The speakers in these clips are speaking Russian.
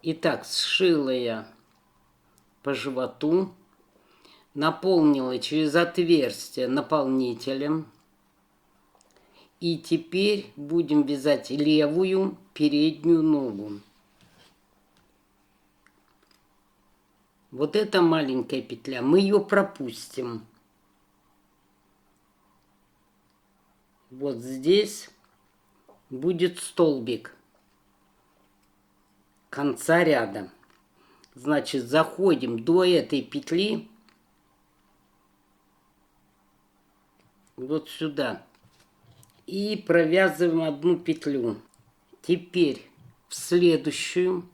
Итак, сшила я по животу, наполнила через отверстие наполнителем. И теперь будем вязать левую переднюю ногу. Вот эта маленькая петля, мы ее пропустим. Вот здесь будет столбик конца ряда. Значит, заходим до этой петли вот сюда и провязываем одну петлю. Теперь в следующую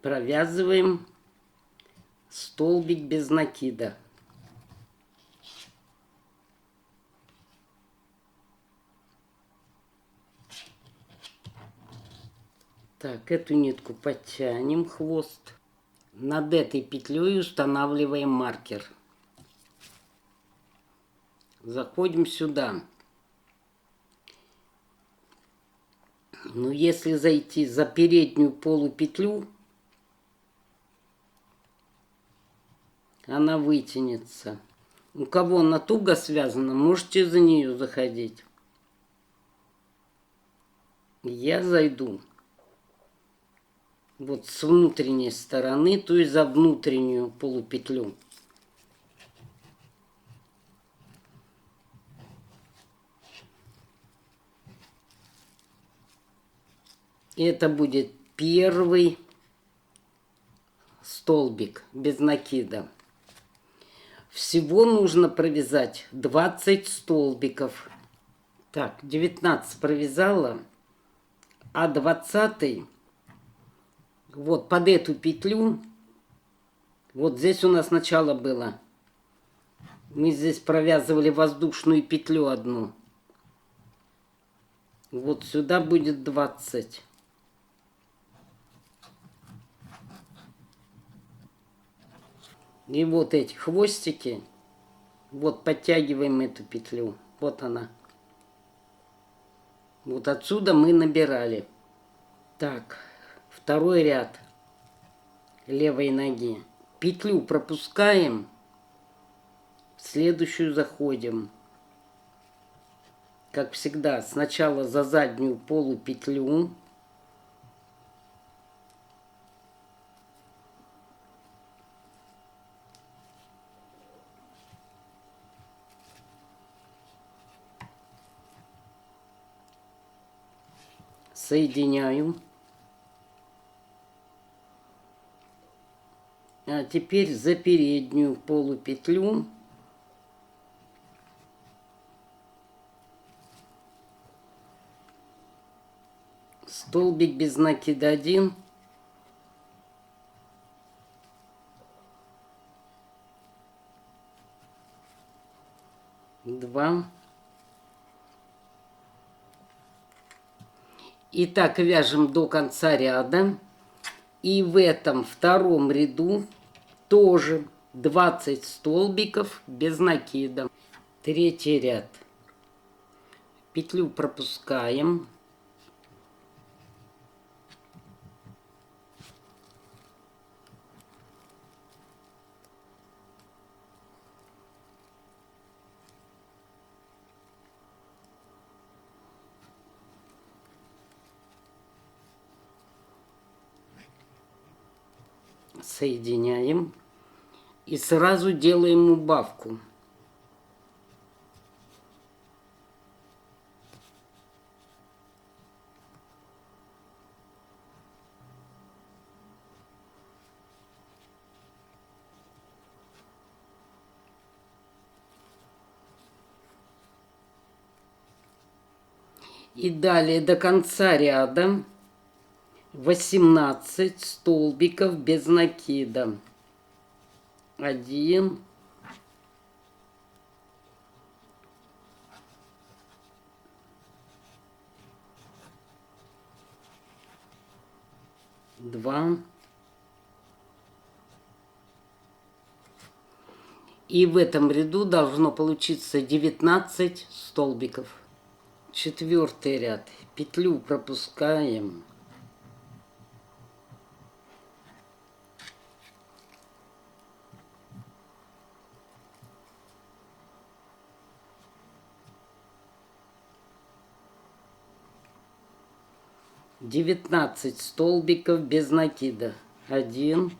провязываем столбик без накида. Так, эту нитку подтянем, хвост. Над этой петлей устанавливаем маркер. Заходим сюда. Но если зайти за переднюю полупетлю, она вытянется. У кого она туго связана, можете за нее заходить. Я зайду вот с внутренней стороны, то есть за внутреннюю полупетлю. И это будет первый столбик без накида. Всего нужно провязать 20 столбиков. Так, 19 провязала, а 20 вот под эту петлю, вот здесь у нас начало было. Мы здесь провязывали воздушную петлю одну. Вот сюда будет 20. И вот эти хвостики, вот подтягиваем эту петлю. Вот она. Вот отсюда мы набирали. Так, второй ряд левой ноги. Петлю пропускаем, в следующую заходим. Как всегда, сначала за заднюю полупетлю. Соединяю. А теперь за переднюю полупетлю столбик без накида 1, два. И так вяжем до конца ряда. И в этом втором ряду тоже 20 столбиков без накида. Третий ряд. Петлю пропускаем. Соединяем. И сразу делаем убавку. И далее до конца ряда 18 столбиков без накида. 1, 2, И в этом ряду должно получиться 19 столбиков. 4-й ряд. Петлю пропускаем. Девятнадцать столбиков без накида. 1,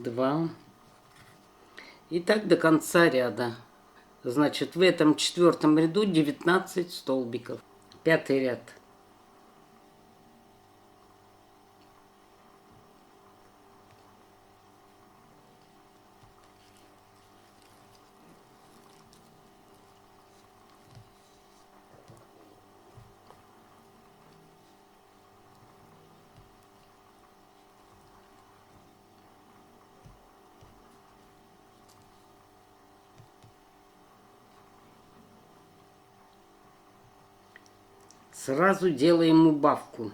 2. И так до конца ряда. Значит, в этом 4-м ряду 19 столбиков. 5-й ряд. Сразу делаем убавку.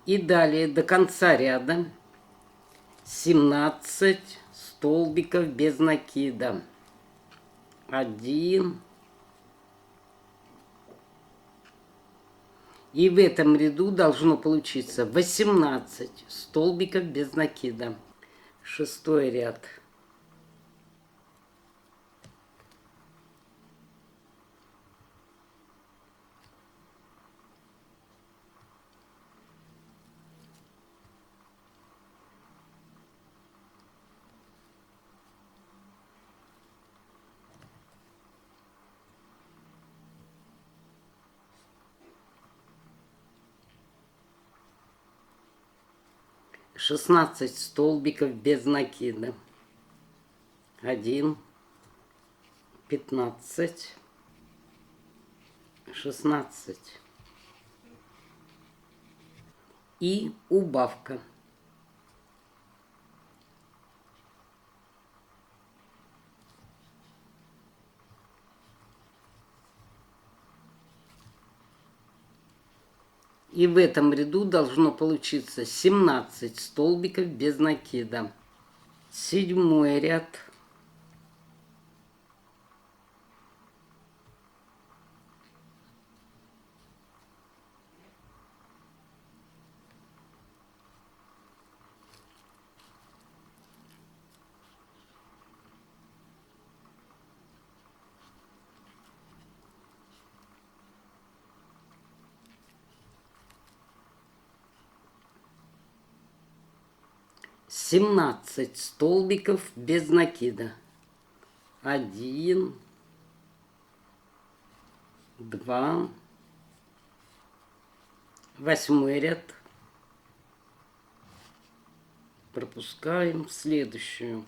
И далее до конца ряда 17 столбиков без накида. 1. И в этом ряду должно получиться 18 столбиков без накида. 6-й ряд. Шестнадцать столбиков без накида. 1, 15, 16. И убавка. И в этом ряду должно получиться 17 столбиков без накида. 7-й ряд. Семнадцать столбиков без накида. 1, 2. 8-й ряд. Пропускаем в следующую.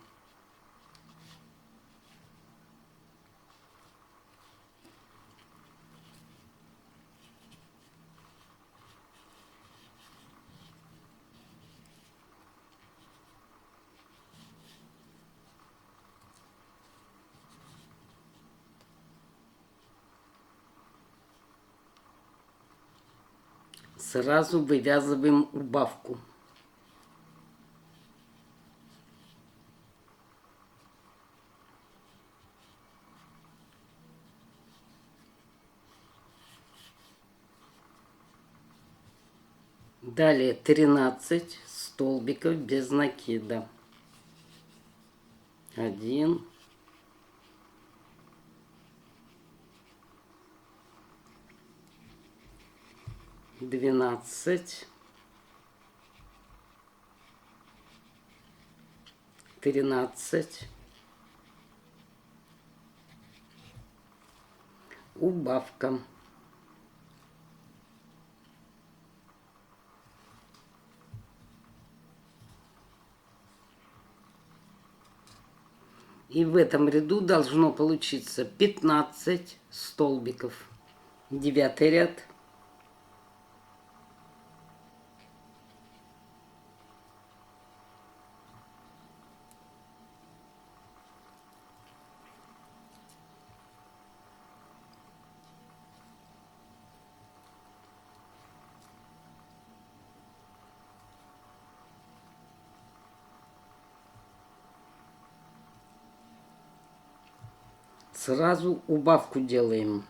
Сразу вывязываем убавку. Далее 13 столбиков без накида. 1, 12, 13. Убавка. И в этом ряду должно получиться 15 столбиков. 9-й ряд. Сразу убавку делаем.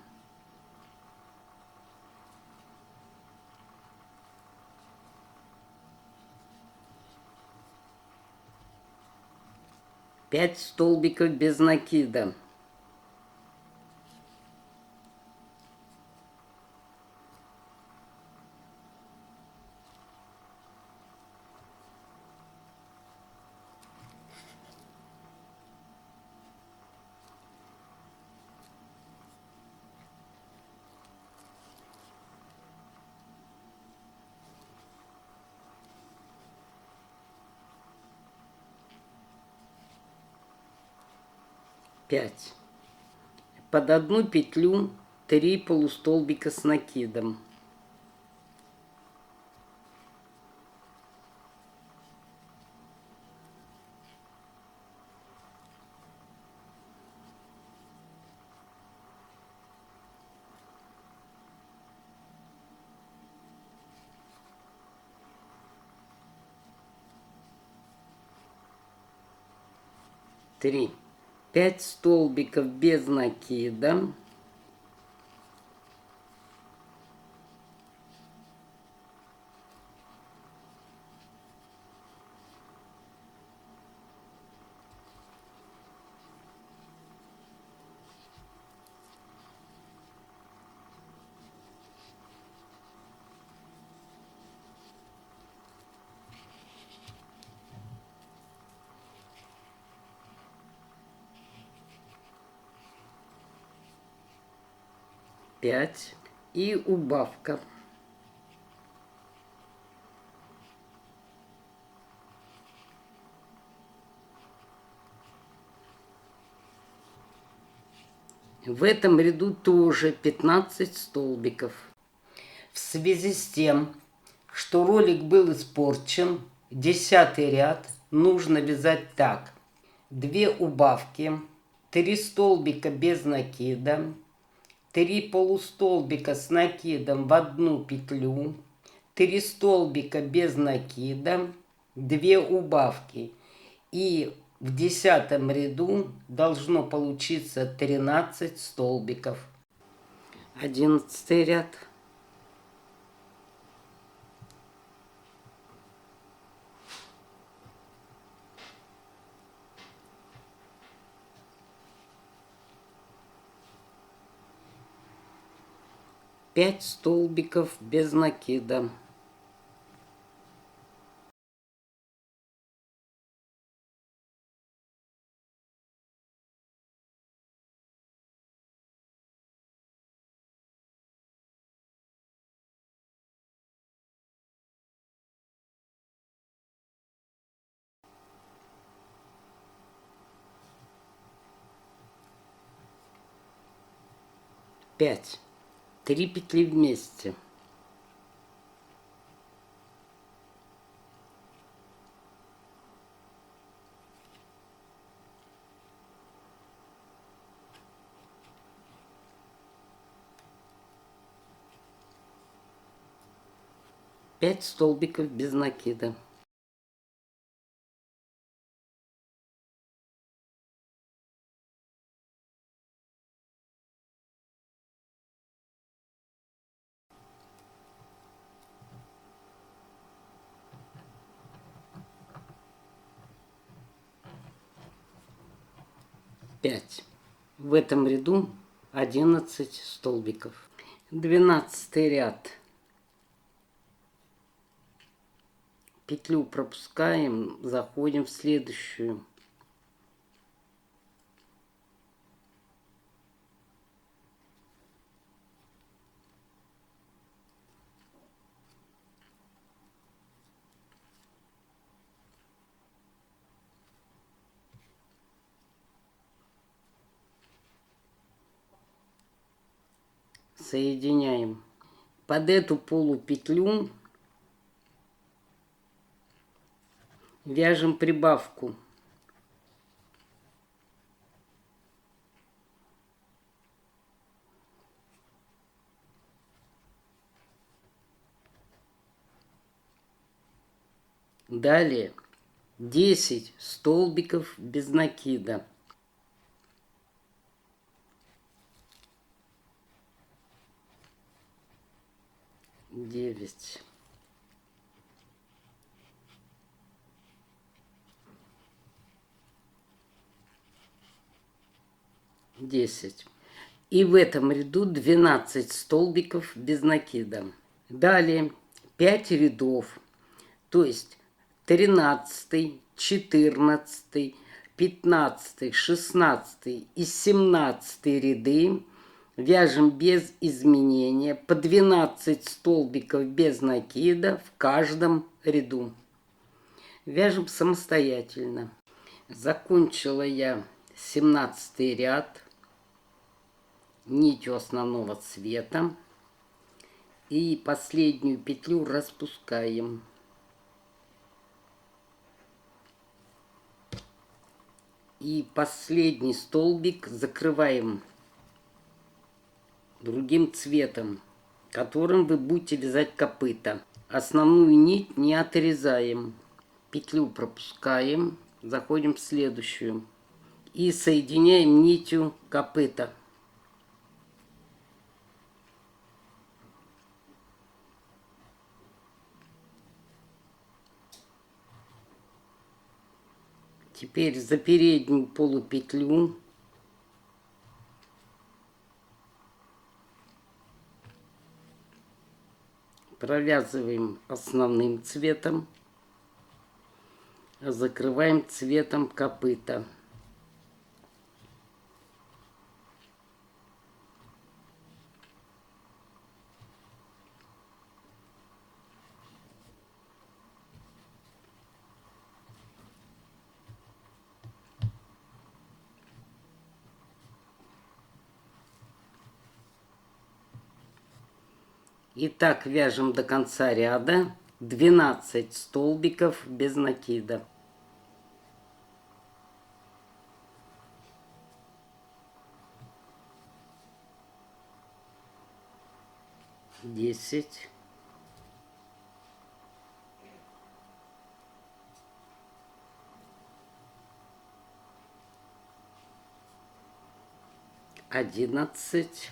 Пять столбиков без накида. Пять. Под одну петлю 3 полустолбика с накидом. Три. 5 столбиков без накида. Пять. И убавка. В этом ряду тоже 15 столбиков. В связи с тем, что ролик был испорчен, 10-й ряд нужно вязать так. 2 убавки, 3 столбика без накида, 3 полустолбика с накидом в одну петлю, 3 столбика без накида, 2 убавки. И в 10-м ряду должно получиться 13 столбиков. 11-й ряд. Пять столбиков без накида. Пять. 3 петли вместе. Пять столбиков без накида. Пять. В этом ряду 11 столбиков. 12-й ряд. Петлю пропускаем, заходим в следующую. Соединяем. Под эту полупетлю вяжем прибавку. Далее 10 столбиков без накида. 9, 10. И в этом ряду 12 столбиков без накида. Далее 5 рядов, то есть 13, 14, 15, 16 и 17 ряды вяжем без изменения по 12 столбиков без накида в каждом ряду. Вяжем самостоятельно. Закончила я 17 ряд нитью основного цвета. И последнюю петлю распускаем. И последний столбик закрываем другим цветом, которым вы будете вязать копыта. Основную нить не отрезаем. Петлю пропускаем, заходим в следующую. И соединяем нитью копыта. Теперь за переднюю полупетлю провязываем основным цветом, закрываем цветом копыта. И так вяжем до конца ряда 12 столбиков без накида. Десять. 11.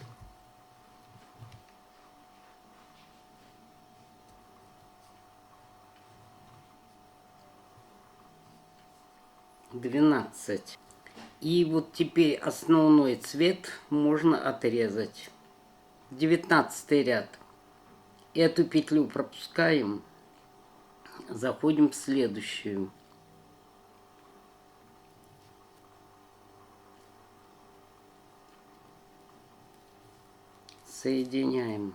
12. И вот теперь основной цвет можно отрезать. 19 ряд. Эту петлю пропускаем, заходим в следующую. Соединяем.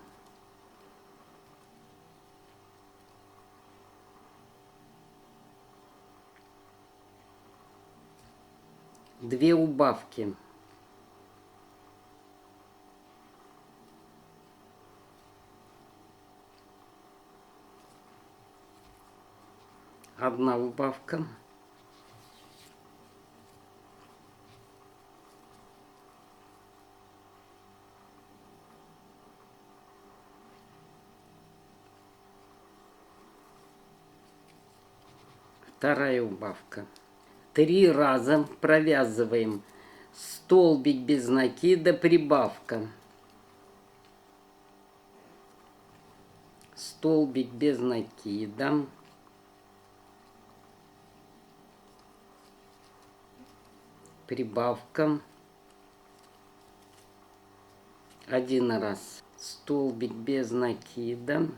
Две убавки. Одна убавка. Вторая убавка. 3 раза провязываем столбик без накида, прибавка. Столбик без накида. Прибавка. 1 раз. Столбик без накида.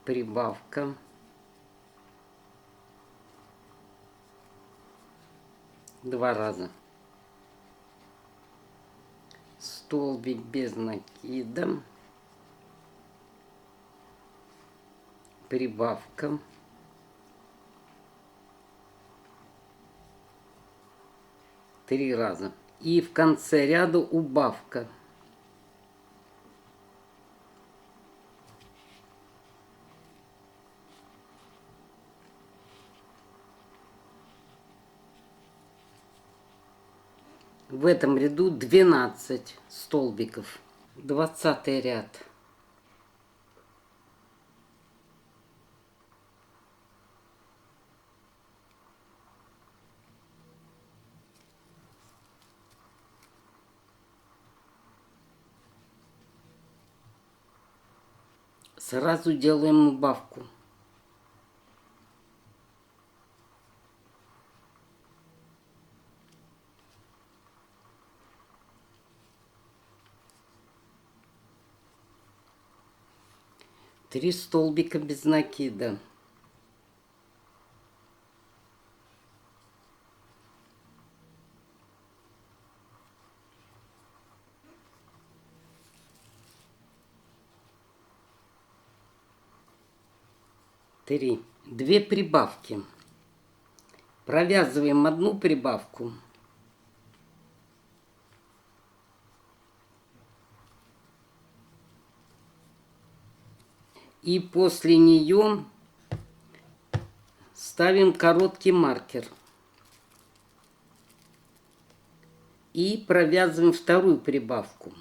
Прибавка. 2 раза. Столбик без накида. Прибавка. 3 раза. И в конце ряда убавка. В этом ряду 12 столбиков. 20 ряд. Сразу делаем убавку. Три столбика без накида. Три. Две прибавки. Провязываем одну прибавку. И после нее ставим короткий маркер. И провязываем вторую прибавку.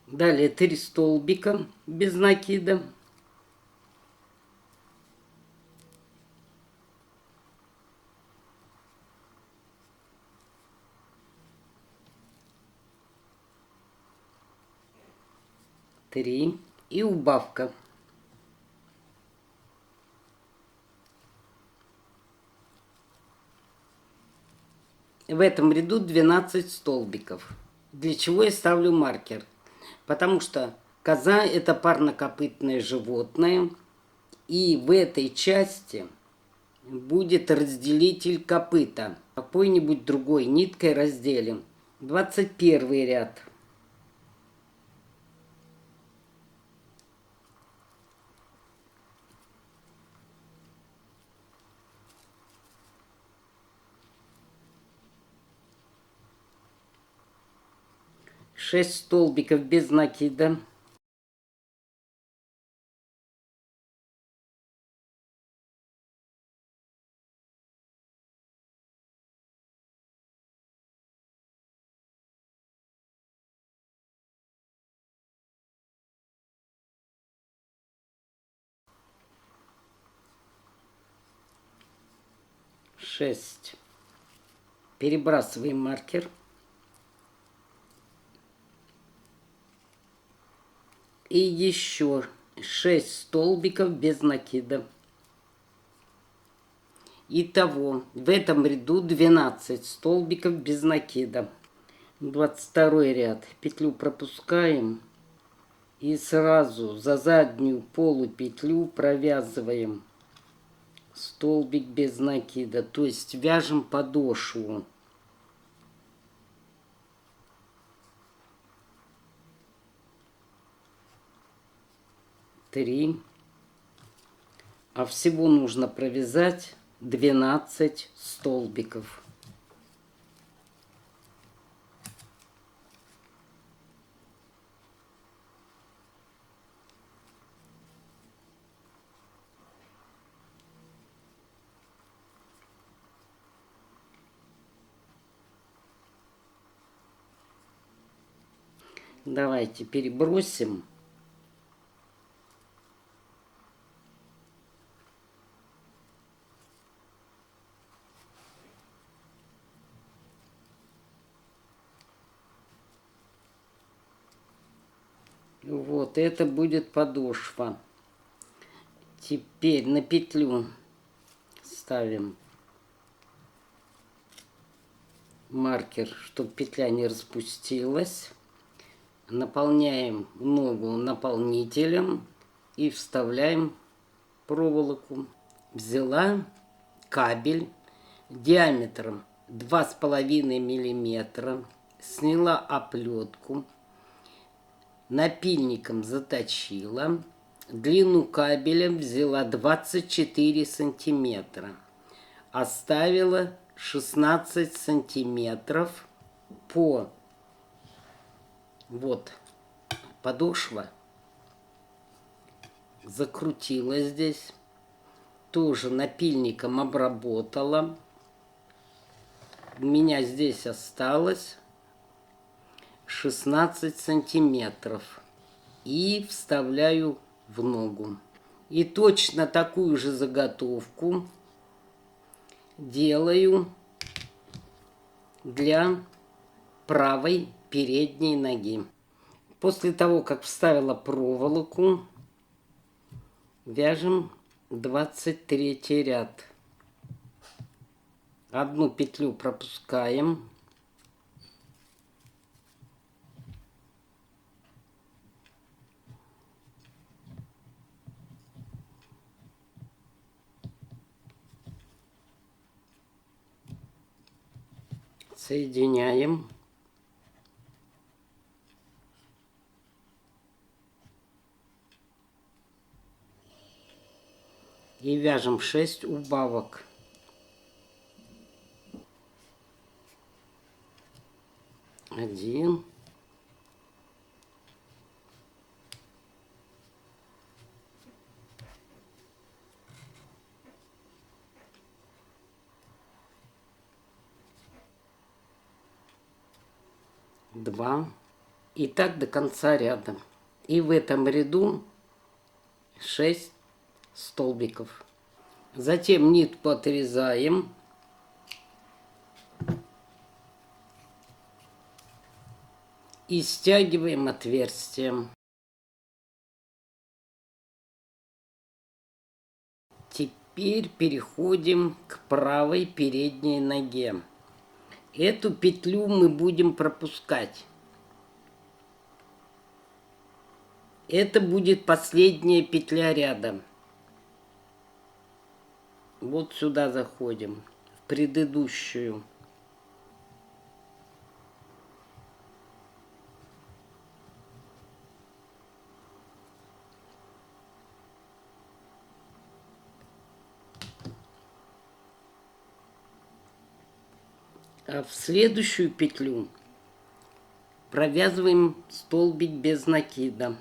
Далее 3 столбика без накида. Три. И убавка. В этом ряду 12 столбиков. Для чего я ставлю маркер? Потому что коза – это парнокопытное животное. И в этой части будет разделитель копыта. Какой-нибудь другой ниткой разделим. 21 ряд. Шесть столбиков без накида. Шесть. Перебрасываем маркер. И еще 6 столбиков без накида. Итого в этом ряду 12 столбиков без накида. 22 ряд. Петлю пропускаем. И сразу за заднюю полупетлю провязываем столбик без накида. То есть вяжем подошву. Три. А всего нужно провязать 12 столбиков. Давайте перебросим. Вот, это будет подошва. Теперь на петлю ставим маркер, чтобы петля не распустилась. Наполняем ногу наполнителем и вставляем проволоку. Взяла кабель диаметром 2,5 миллиметра, сняла оплетку, напильником заточила, длину кабеля взяла 24 сантиметра, оставила 16 сантиметров по вот подошва, закрутила здесь, тоже напильником обработала. У меня здесь осталось 16 сантиметров. И вставляю в ногу. И точно такую же заготовку делаю для правой передней ноги. После того, как вставила проволоку, вяжем 23 ряд. Одну петлю пропускаем. Соединяем. И вяжем 6 убавок. 1, 2. И так до конца ряда. И в этом ряду 6 столбиков. Затем нитку отрезаем. И стягиваем отверстие. Теперь переходим к правой передней ноге. Эту петлю мы будем пропускать. Это будет последняя петля ряда. Вот сюда заходим, в предыдущую. А в следующую петлю провязываем столбик без накида.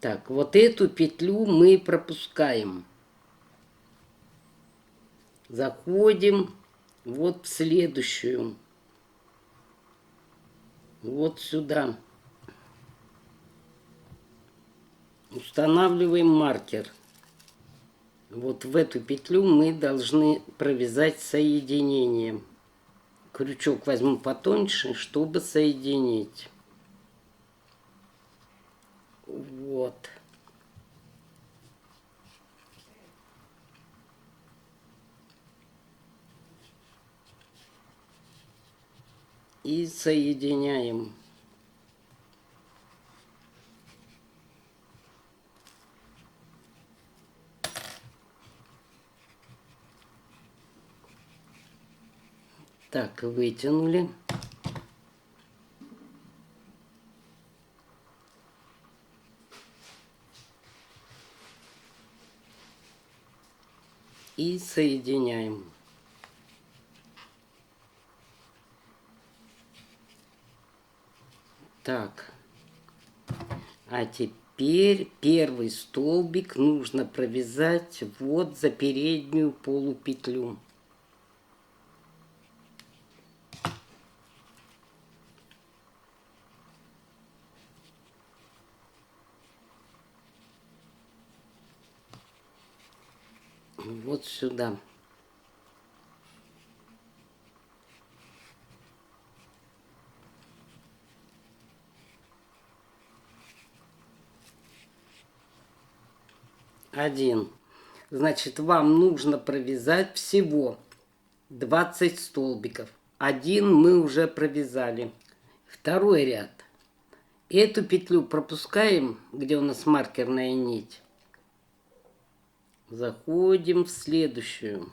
Так, вот эту петлю мы пропускаем. Заходим вот в следующую. Вот сюда. Устанавливаем маркер. Вот в эту петлю мы должны провязать соединение. Крючок возьму потоньше, чтобы соединить. Вот. И соединяем. Так, вытянули. И соединяем. Так. А теперь первый столбик нужно провязать вот за переднюю полупетлю. Вот сюда. Один. Значит, вам нужно провязать всего 20 столбиков. Один мы уже провязали. Второй ряд. Эту петлю пропускаем, где у нас маркерная нить. Заходим в следующую.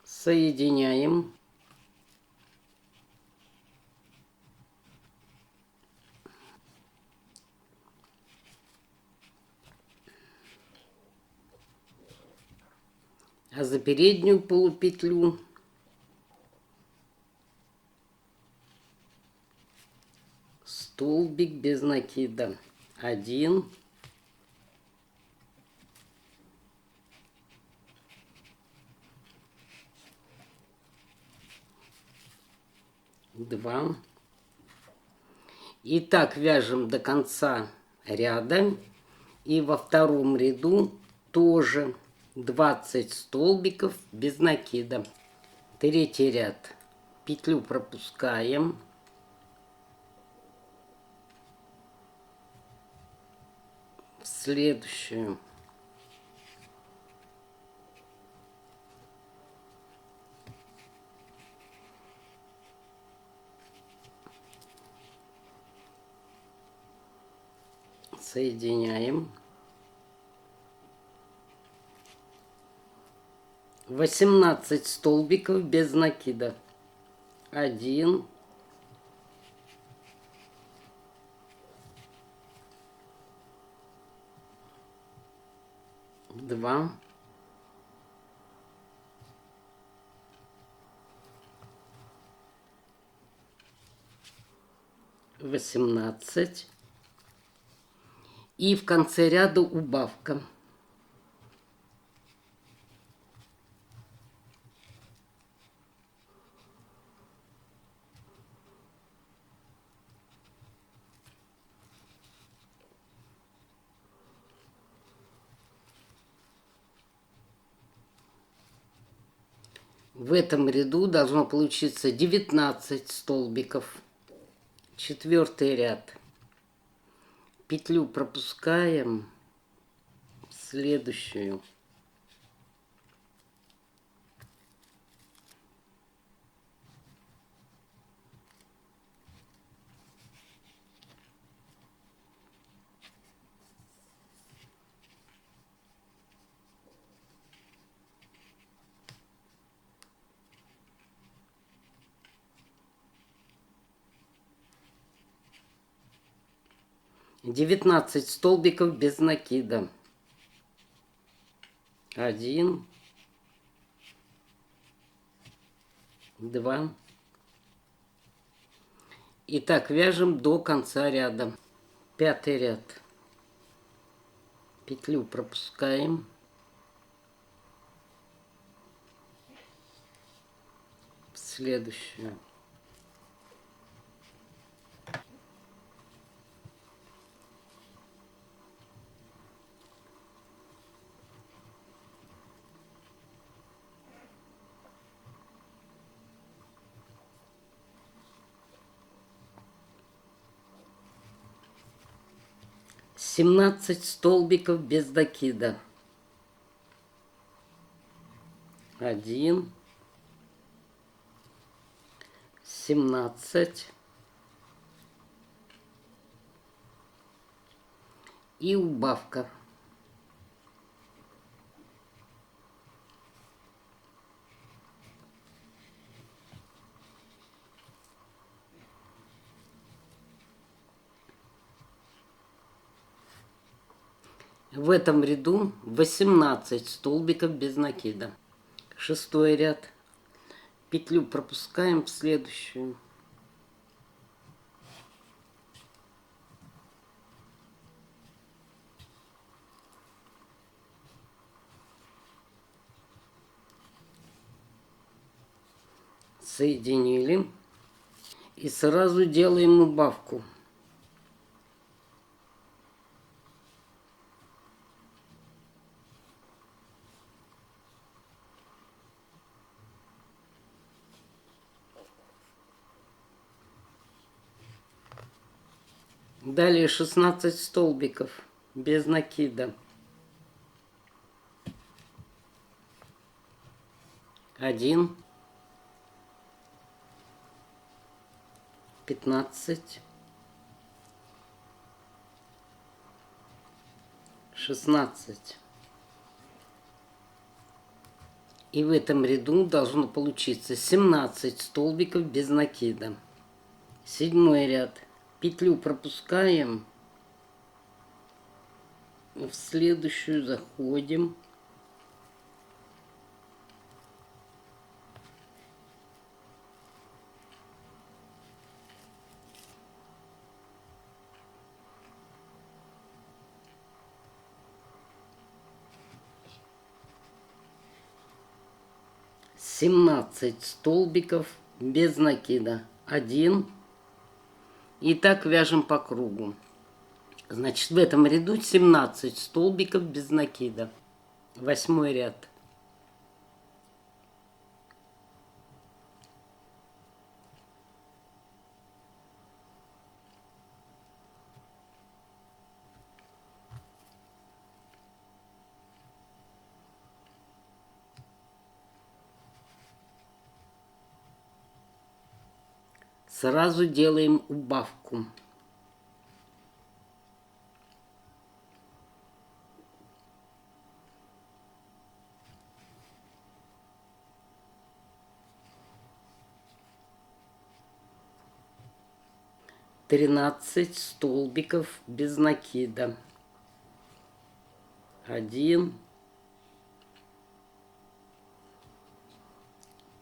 Соединяем. А за переднюю полупетлю столбик без накида. 1, 2. И так вяжем до конца ряда. И во втором ряду тоже 20 столбиков без накида. Третий ряд. Петлю пропускаем. В следующую. Соединяем. 18 столбиков без накида. 1, 2, 18. И в конце ряда убавка. В этом ряду должно получиться 19 столбиков. Четвертый ряд. Петлю пропускаем в следующую. Девятнадцать столбиков без накида. 1, 2. И так вяжем до конца ряда. Пятый ряд. Петлю пропускаем. В следующую. Семнадцать столбиков без накида. 1, 17. И убавка. В этом ряду 18 столбиков без накида. Шестой ряд. Петлю пропускаем в следующую. Соединили. И сразу делаем убавку. Далее 16 столбиков без накида. 1, 15, 16. И в этом ряду должно получиться 17 столбиков без накида. Седьмой ряд. Петлю пропускаем. В следующую заходим. 17 столбиков без накида. 1. И так вяжем по кругу. Значит, в этом ряду 17 столбиков без накида. 8 ряд. Сразу делаем убавку. Тринадцать столбиков без накида. 1,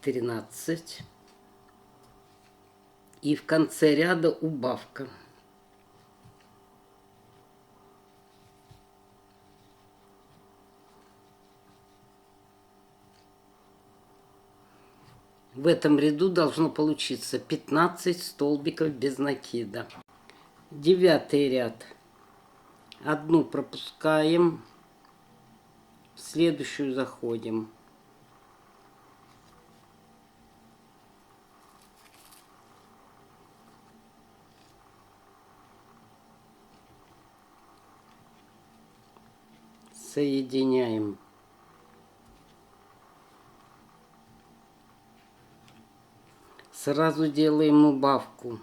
13. И в конце ряда убавка. В этом ряду должно получиться 15 столбиков без накида. 9 ряд. Одну пропускаем, в следующую заходим. Соединяем. Сразу делаем убавку.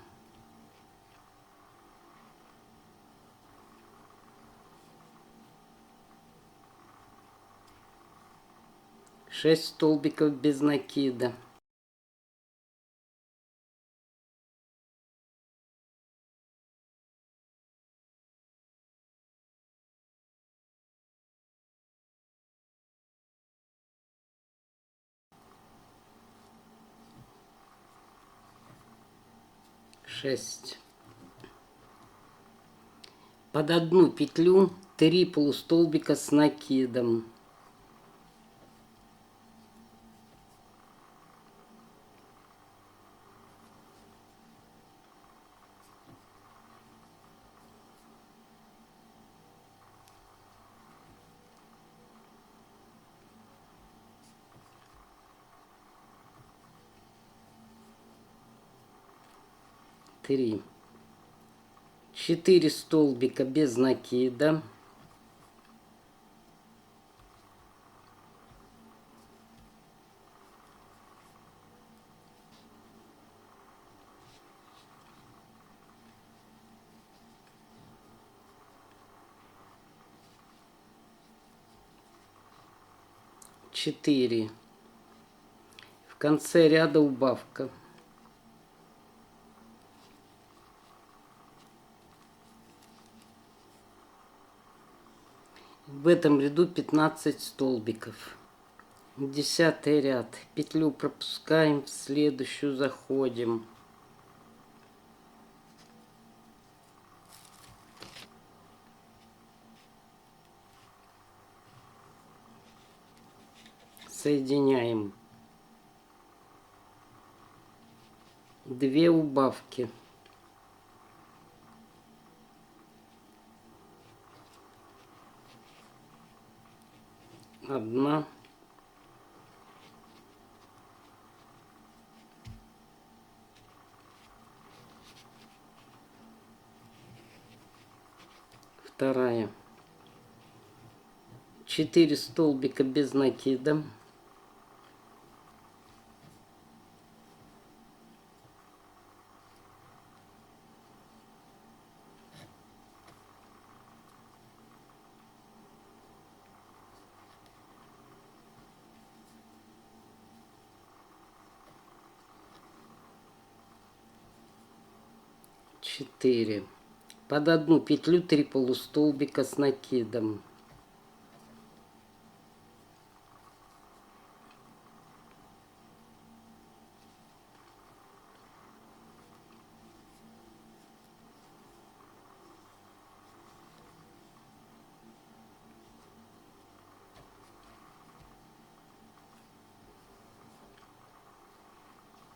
Шесть столбиков без накида. Шесть. Под одну петлю 3 полустолбика с накидом. Три. 4 столбика без накида. Четыре. В конце ряда убавка. В этом ряду 15 столбиков. 10 ряд. Петлю пропускаем, в следующую заходим. Соединяем. 2 убавки. Одна. Вторая. 4 столбика без накида. Четыре. Под одну петлю 3 полустолбика с накидом.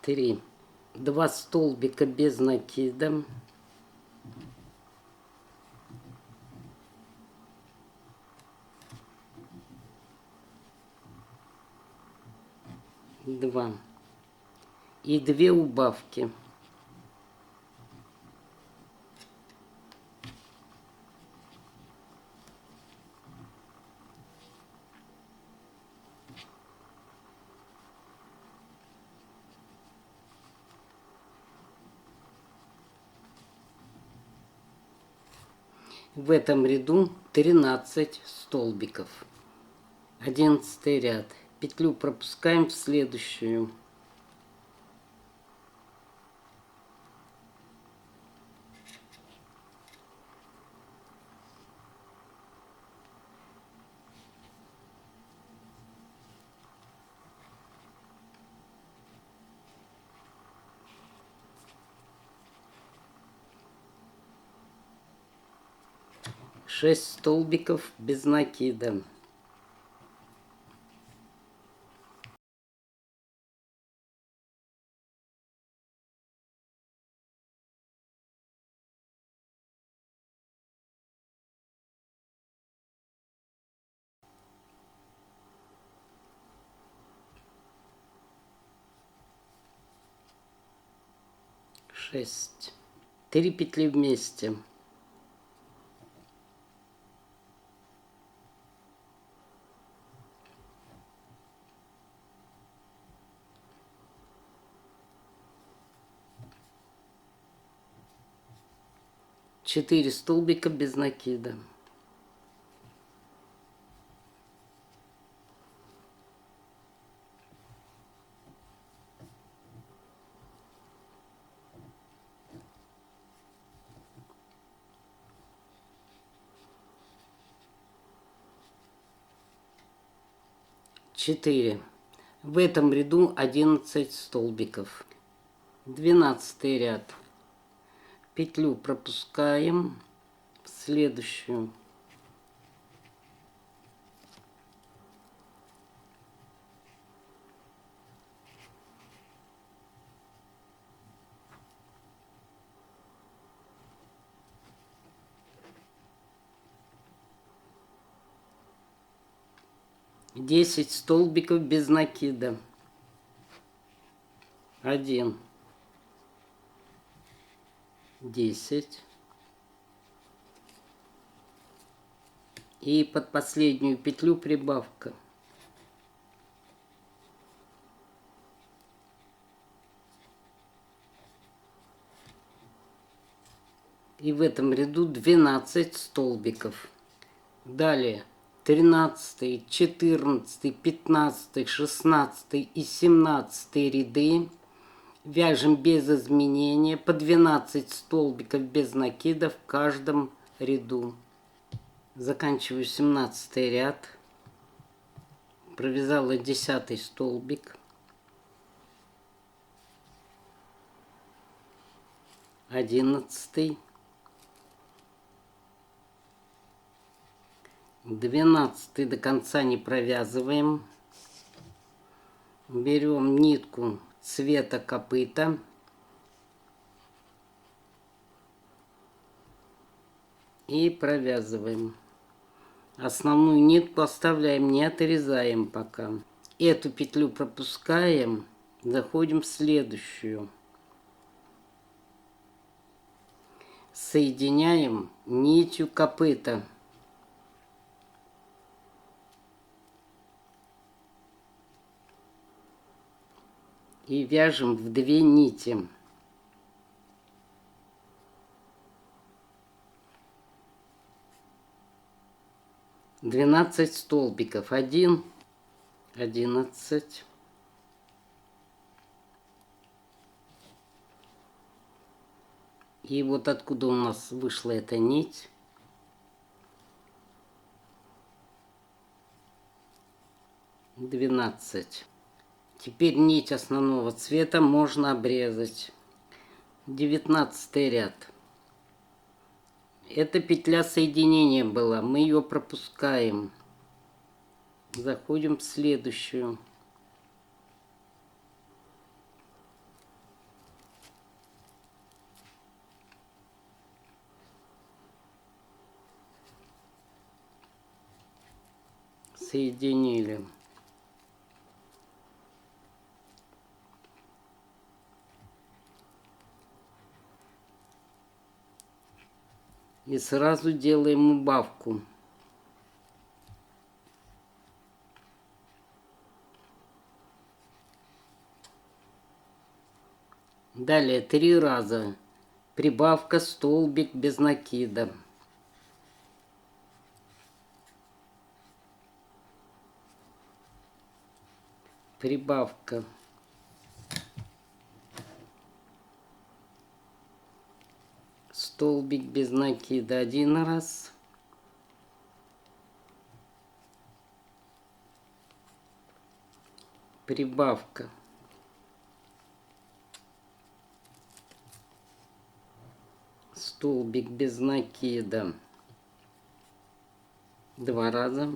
3. 2 столбика без накида. Два. И 2 убавки. В этом ряду 13 столбиков. 11 ряд. Петлю пропускаем в следующую. Шесть столбиков без накида. Шесть. 3 петли вместе. Четыре столбика без накида. Четыре. В этом ряду 11 столбиков. 12 ряд. Петлю пропускаем в следующую. Десять столбиков без накида. 1, 10. И под последнюю петлю прибавка. И в этом ряду 12 столбиков. Далее 13, 14, 15, 16 и 17 ряды вяжем без изменения по 12 столбиков без накида в каждом ряду. Заканчиваю 17 ряд. Провязала 10 столбик. 11, 12 до конца не провязываем. Берем нитку цвета копыта. И провязываем. Основную нитку оставляем, не отрезаем пока. Эту петлю пропускаем, заходим в следующую. Соединяем нитью копыта. И вяжем в 2 нити. Двенадцать столбиков. 1, 11, и вот откуда у нас вышла эта нить. 12. Теперь нить основного цвета можно обрезать. 19 ряд. Это петля соединения была, мы ее пропускаем. Заходим в следующую. соединили. И сразу делаем убавку. Далее 3 раза. Прибавка, столбик без накида. Прибавка. Столбик без накида 1 раз. Прибавка. Столбик без накида 2 раза.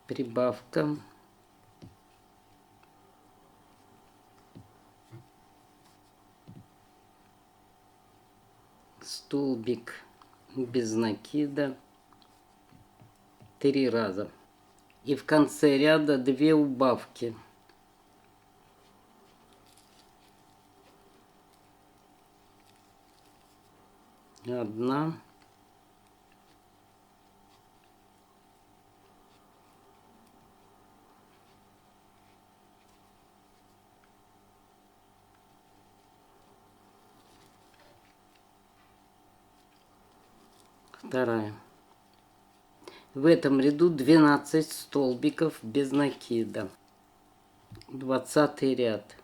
Прибавка. Столбик без накида 3 раза. И в конце ряда 2 убавки. Одна. Вторая. В этом ряду 12 столбиков без накида. 20 ряд.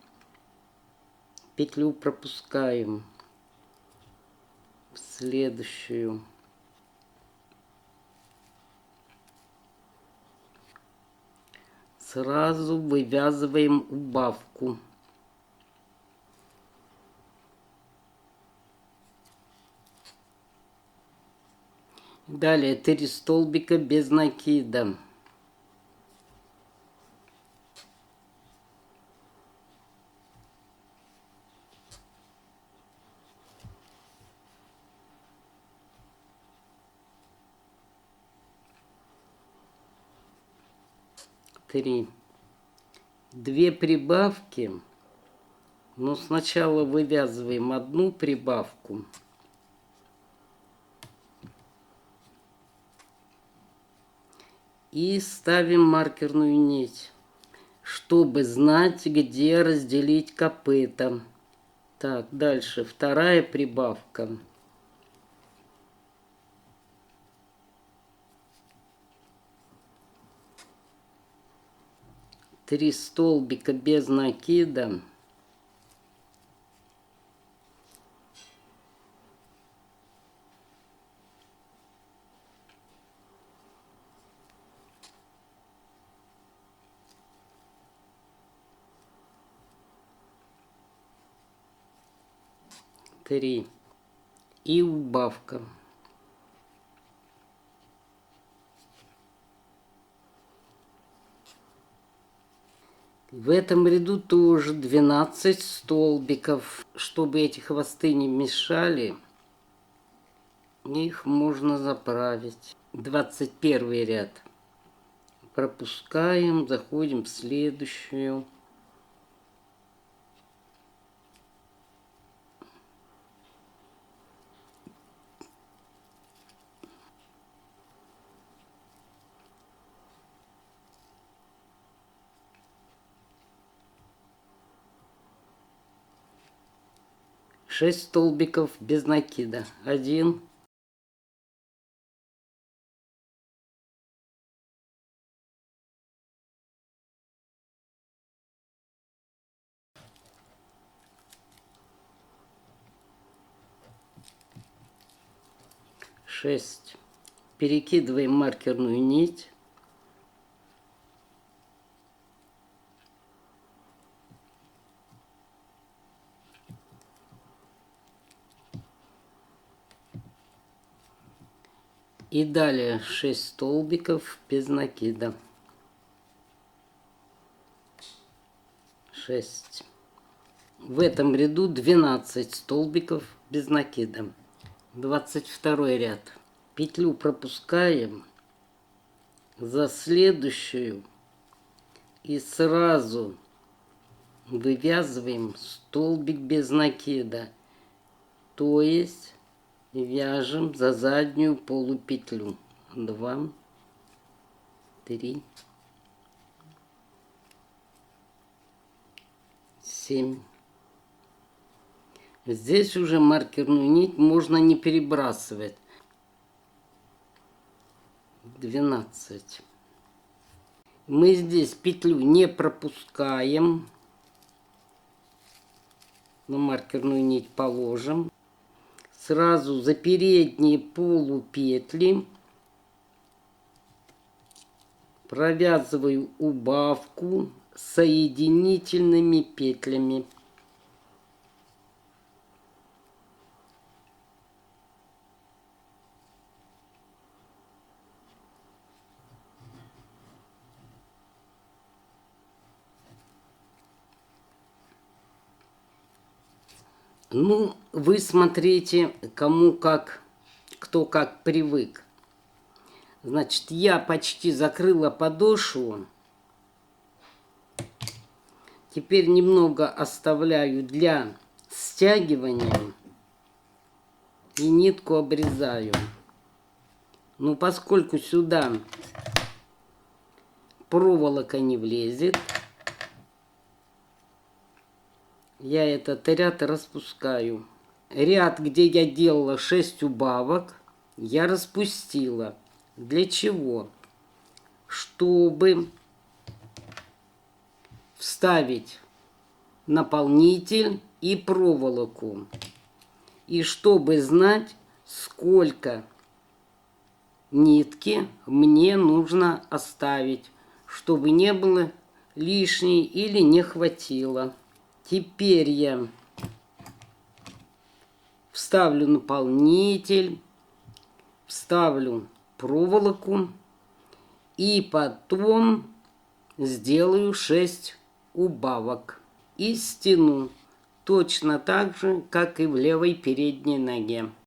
Петлю пропускаем в следующую. Сразу вывязываем убавку. Далее 3 столбика без накида. Три. 2 прибавки. Но сначала вывязываем одну прибавку. И ставим маркерную нить, чтобы знать, где разделить копыта. Так, дальше вторая прибавка. Три столбика без накида. Три. И убавка. В этом ряду тоже 12 столбиков. Чтобы эти хвосты не мешали, их можно заправить. 21 ряд. Пропускаем, заходим в следующую. Шесть столбиков без накида. 1, 6. Перекидываем маркерную нить. И далее 6 столбиков без накида. 6. В этом ряду 12 столбиков без накида. 22 ряд. Петлю пропускаем за следующую и сразу вывязываем столбик без накида, то есть вяжем за заднюю полупетлю. 2, 3, 7. Здесь уже маркерную нить можно не перебрасывать. 12. Мы здесь петлю не пропускаем. На маркерную нить положим. Сразу за передние полупетли провязываю убавку соединительными петлями. Ну, вы смотрите, кому как, кто как привык. Значит, я почти закрыла подошву. Теперь немного оставляю для стягивания и нитку обрезаю. Но поскольку сюда проволока не влезет, я этот ряд распускаю. Ряд, где я делала 6 убавок, я распустила. Для чего? Чтобы вставить наполнитель и проволоку. И чтобы знать, сколько нитки мне нужно оставить, чтобы не было лишней или не хватило. Теперь я вставлю наполнитель, вставлю проволоку и потом сделаю 6 убавок и стяну точно так же, как и в левой передней ноге.